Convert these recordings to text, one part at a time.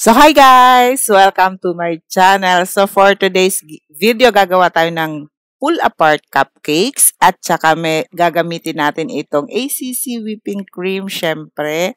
So hi guys! Welcome to my channel. So for today's video, gagawa tayo ng pull apart cupcakes at saka gagamitin natin itong ACC whipping cream syempre.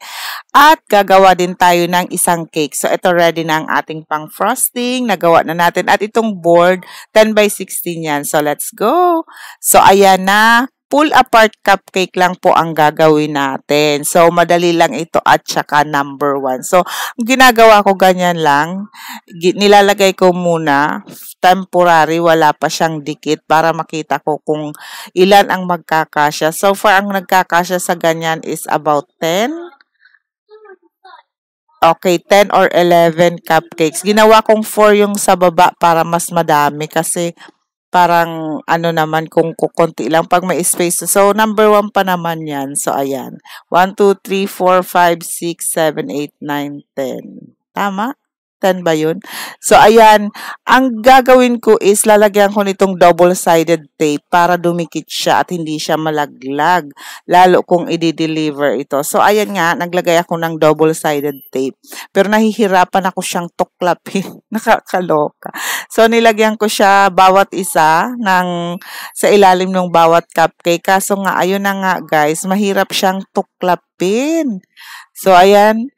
At gagawa din tayo ng isang cake. So ito ready na ang ating pang frosting. Nagawa na natin. At itong board, 10 by 16 yan. So let's go! So ayan na. Pull apart cupcake lang po ang gagawin natin. So, madali lang ito at saka number 1. So, ginagawa ko ganyan lang. Nilalagay ko muna, temporary, wala pa siyang dikit para makita ko kung ilan ang magkakasya. So far, ang nagkakasya sa ganyan is about 10. Okay, 10 or 11 cupcakes. Ginawa kong 4 yung sa baba para mas madami kasi parang ano naman kung kukunti lang pag may space. So, number 1 pa naman yan. So, ayan. 1, 2, 3, 4, 5, 6, 7, 8, 9, 10. Tama? 10 ba yun? So, ayan. Ang gagawin ko is lalagyan ko nitong double-sided tape para dumikit siya at hindi siya malaglag. Lalo kung i-deliver ito. So, ayan nga. Naglagay ako ng double-sided tape. Pero nahihirapan ako siyang tuklapin. Nakakaloka. So, nilagyan ko siya bawat isa sa ilalim ng bawat cupcake. Kaso nga, ayun na nga guys, mahirap siyang tuklapin. So, ayan.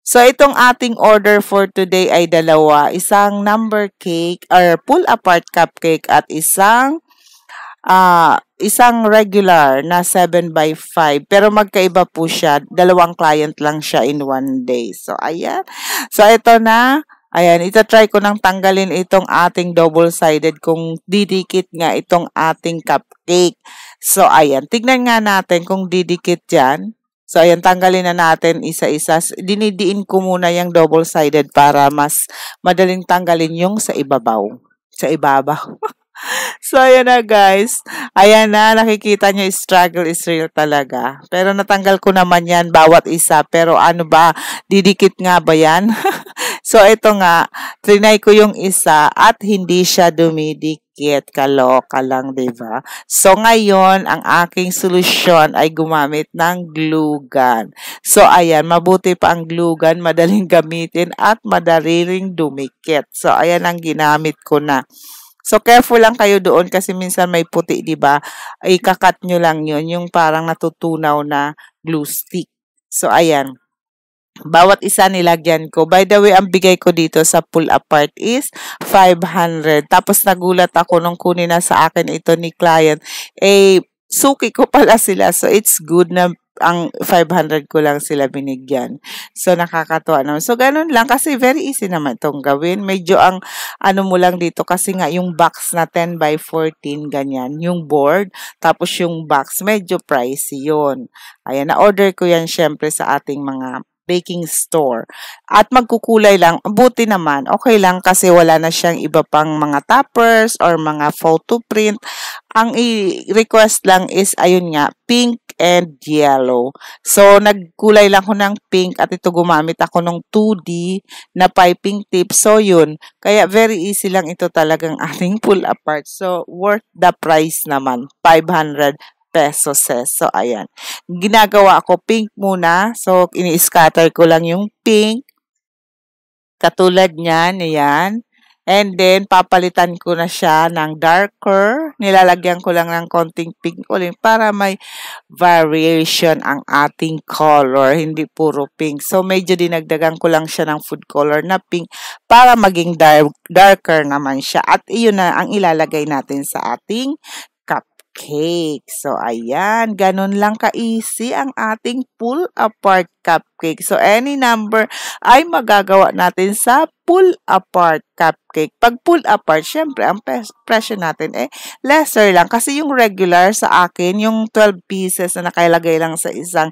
So, itong ating order for today ay dalawa. Isang number cake or pull-apart cupcake at isang regular na 7 by 5. Pero magkaiba po siya. Dalawang client lang siya in one day. So, ayan. So, ito na. Ayan, try ko nang tanggalin itong ating double-sided kung didikit nga itong ating cupcake. So, ayan. Tignan nga natin kung didikit yan. So, ayan, tanggalin na natin isa-isa. Dinidiin ko muna yung double-sided para mas madaling tanggalin yung sa ibabaw. Sa ibabaw. So, ayan na guys. Ayan na, nakikita nyo, struggle is real talaga. Pero natanggal ko naman yan, bawat isa. Pero ano ba, didikit nga ba yan? So, ito nga, trinay ko yung isa at hindi siya dumidikit. Kaloka lang, diba? So, ngayon, ang aking solusyon ay gumamit ng glue gun. So, ayan, mabuti pa ang glue gun, madaling gamitin at madali ring dumikit. So, ayan ang ginamit ko na. So, careful lang kayo doon kasi minsan may puti, di ba? Ikakat nyo lang yun, yung parang natutunaw na glue stick. So, ayan. Bawat isa nilagyan ko. By the way, ang bigay ko dito sa pull apart is 500. Tapos nagulat ako nung kunin na sa akin ito ni client. Suki ko pala sila. So, it's good na ang 500 ko lang sila binigyan. So, nakakatuwa naman. So, ganun lang kasi very easy naman itong gawin. Medyo ang ano mo lang dito kasi nga yung box na 10 by 14, ganyan. Yung board, tapos yung box, medyo pricey yun. Ayan, na-order ko yan syempre sa ating mga baking store. At magkukulay lang, buti naman, okay lang kasi wala na siyang iba pang mga toppers or mga photo print. Ang i-request lang is, ayun nga, pink and yellow. So, nagkulay lang ko ng pink at ito gumamit ako ng 2D na piping tip. So, yun. Kaya, very easy lang ito talagang ating pull apart. So, worth the price naman. 500 pesos. So, ayan. Ginagawa ko pink muna. So, ini-scatter ko lang yung pink. Katulad niyan, ayan. And then, papalitan ko na siya ng darker. Nilalagyan ko lang ng konting pink ulit para may variation ang ating color. Hindi puro pink. So, medyo dinagdagan ko lang siya ng food color na pink para maging darker naman siya. At iyon na ang ilalagay natin sa ating cake. So, ayan. Ganun lang ka-easy ang ating pull-apart cupcake. So, any number ay magagawa natin sa pull-apart cupcake. Pag pull-apart, syempre, ang presyo natin lesser lang. Kasi yung regular sa akin, yung 12 pieces na nakalagay lang sa isang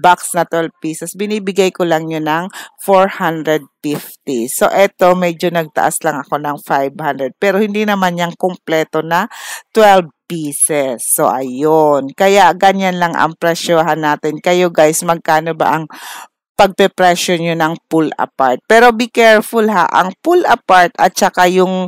box na 12 pieces, binibigay ko lang yun ng 450. So, eto, medyo nagtaas lang ako ng 500. Pero, hindi naman yung kompleto na 12 pieces. So, ayun. Kaya, ganyan lang ang presyohan natin. Kayo, guys, magkano ba ang pagpe-pressure nyo ng pull apart. Pero be careful ha, ang pull apart at saka yung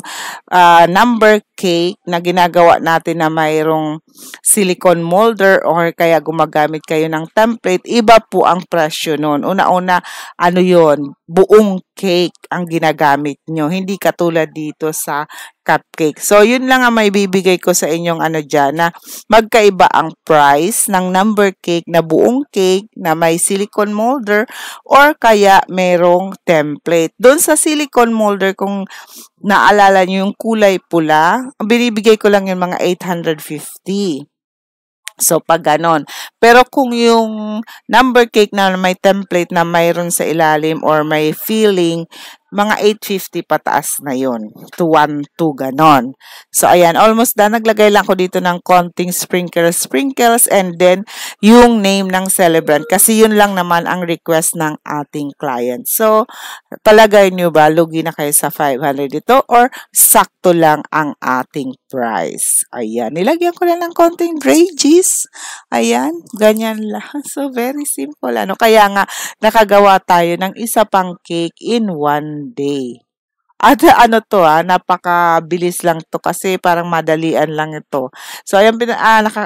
number cake na ginagawa natin na mayroong silicone molder or kaya gumagamit kayo ng template, iba po ang presyo nun. Una-una, ano yon, buong cake ang ginagamit nyo. Hindi katulad dito sa cupcake. So, yun lang ang may bibigay ko sa inyong dyan, na magkaiba ang price ng number cake na buong cake na may silicone molder or kaya merong template. Doon sa silicone molder, kung naalala nyo yung kulay pula, binibigay ko lang yung mga 850. So, pag ganon. Pero kung yung number cake na may template na mayroon sa ilalim or may filling, mga 850 pataas na yun. To 1, 2, ganon. So, ayan. Almost done. Naglagay lang ko dito ng konting sprinkles and then yung name ng celebrant. Kasi yun lang naman ang request ng ating client. So, palagay nyo ba, lugi na kayo sa 500 dito or sakto lang ang ating price? Ayan. Nilagyan ko lang ng konting gray cheese. Ayan. Ganyan lang. So, very simple. Kaya nga, nakagawa tayo ng isa pang cake in one day. At napakabilis lang to kasi parang madalian lang ito. So, ayan,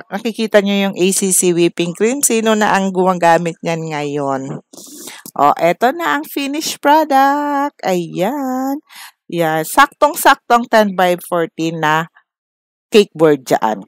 nakikita nyo yung ACC whipping cream. Sino na ang gumagamit niyan ngayon? O, eto na ang finished product. Ayan. Yeah, saktong-saktong 10 by 14 na cake board dyan.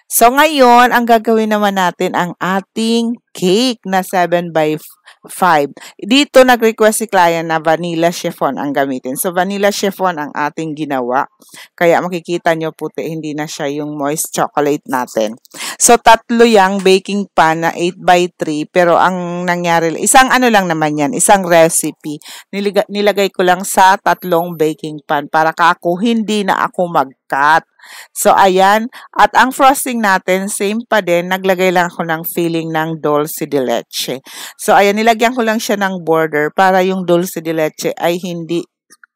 So, ngayon, ang gagawin naman natin ang ating cake na 7 by 5. Dito, nag-request si client na vanilla chiffon ang gamitin. So, vanilla chiffon ang ating ginawa. Kaya makikita nyo puti, hindi na siya yung moist chocolate natin. So, tatlo yung baking pan na 8 by 3. Pero, ang nangyari, isang lang naman yan, isang recipe. Nilagay ko lang sa tatlong baking pan para hindi na ako mag-cut. So, ayan. At ang frosting natin, same pa din. Naglagay lang ako ng filling ng dulce de leche. So, ayan. Nilagyan ko lang siya ng border para yung dulce de leche ay hindi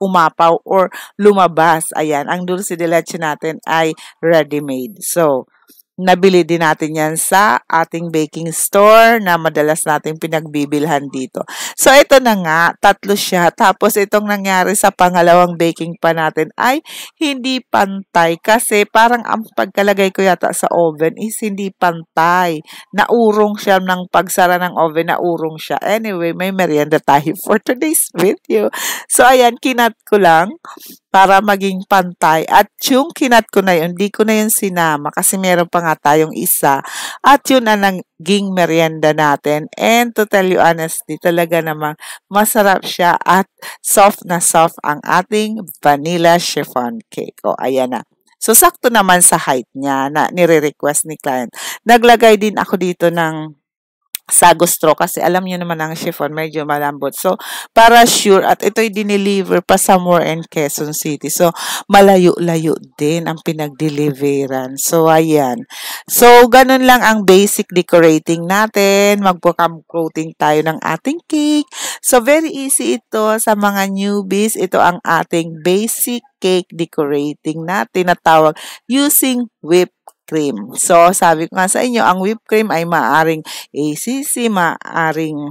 umapaw or lumabas. Ayan. Ang dulce de leche natin ay ready-made. So, nabili din natin yan sa ating baking store na madalas natin pinagbibilhan dito. So, ito na nga, tatlo siya. Tapos, itong nangyari sa pangalawang baking pa natin ay hindi pantay kasi parang ang pagkalagay ko yata sa oven is hindi pantay. Naurong siya ng pagsara ng oven, naurong siya. Anyway, may merienda tayo for today's video. So, ayan, kinat ko lang para maging pantay. At yung kinat ko na yun, hindi ko na yun sinama kasi meron pa nga tayong isa. At yun ang naging merienda natin. And to tell you honestly, talaga namang masarap siya at soft na soft ang ating vanilla chiffon cake. O, ayan na. So, sakto naman sa height niya na nire-request ni client. Naglagay din ako dito ng sago straw kasi alam niyo naman ang chiffon medyo malambot. So, para sure, at ito'y dineliver pa somewhere in Quezon City. So, malayo-layo din ang pinag-deliveran. So, ayan. So, ganun lang ang basic decorating natin. Magpo-coating tayo ng ating cake. So, very easy ito sa mga newbies. Ito ang ating basic cake decorating na tinatawag using whipped cream. So, sabi ko nga sa inyo, ang whipped cream ay maaring ACC, maaring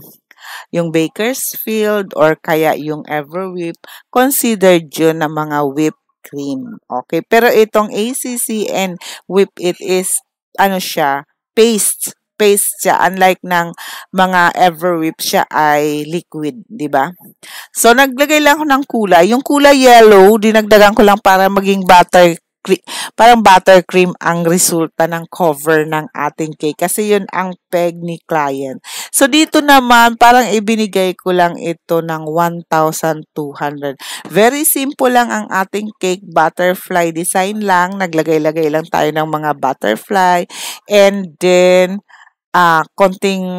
yung Bakersfield, or kaya yung Everwhip. Considered yun na mga whipped cream. Okay? Pero itong ACC and whip it is, siya, paste. Paste siya. Unlike ng mga Everwhip, siya ay liquid. Diba? So, naglagay lang ako ng kulay. Yung kulay yellow, dinagdagan ko lang para maging parang buttercream ang resulta ng cover ng ating cake kasi yun ang peg ni client. So, dito naman, parang ibinigay ko lang ito ng 1,200. Very simple lang ang ating cake. Butterfly design lang. Naglagay-lagay lang tayo ng mga butterfly. And then, konting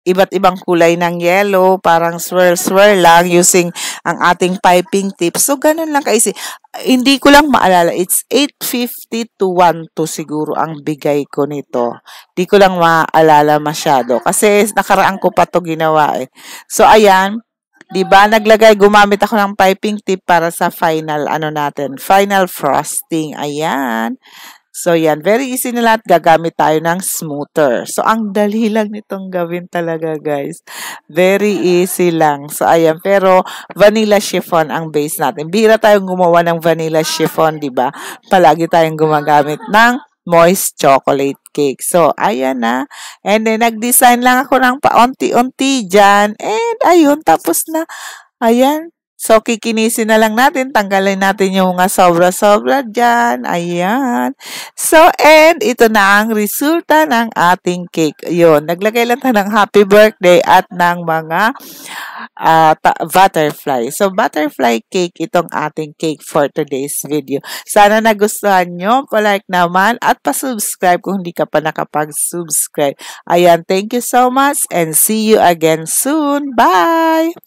iba't ibang kulay ng yellow, parang swirl-swirl lang using ang ating piping tips. So, ganun lang kasi. Hindi ko lang maalala. It's 850 to 1 to siguro ang bigay ko nito. Hindi ko lang maalala masyado. Kasi nakaraan ko pa to ginawa eh. So, ayan. Diba? Gumamit ako ng piping tip para sa final, natin, final frosting. Ayan. So, yan. Very easy na lahat. Gagamit tayo ng smoother. So, ang dali lang nitong gawin talaga, guys. Very easy lang. So, ayan. Pero, vanilla chiffon ang base natin. Bihira tayong gumawa ng vanilla chiffon, di ba? Palagi tayong gumagamit ng moist chocolate cake. So, ayan na. And then, nag-design lang ako ng paunti-unti dyan. And, ayun. Tapos na. Ayan. So, kikinisin na lang natin. Tanggalin natin yung mga sobra-sobra dyan. Ayan. So, and ito na ang resulta ng ating cake. Yun. Naglagay lang tayo ng happy birthday at ng mga butterfly. So, butterfly cake itong ating cake for today's video. Sana nagustuhan nyo. Palike naman at pasubscribe kung hindi ka pa nakapag-subscribe. Ayan. Thank you so much and see you again soon. Bye!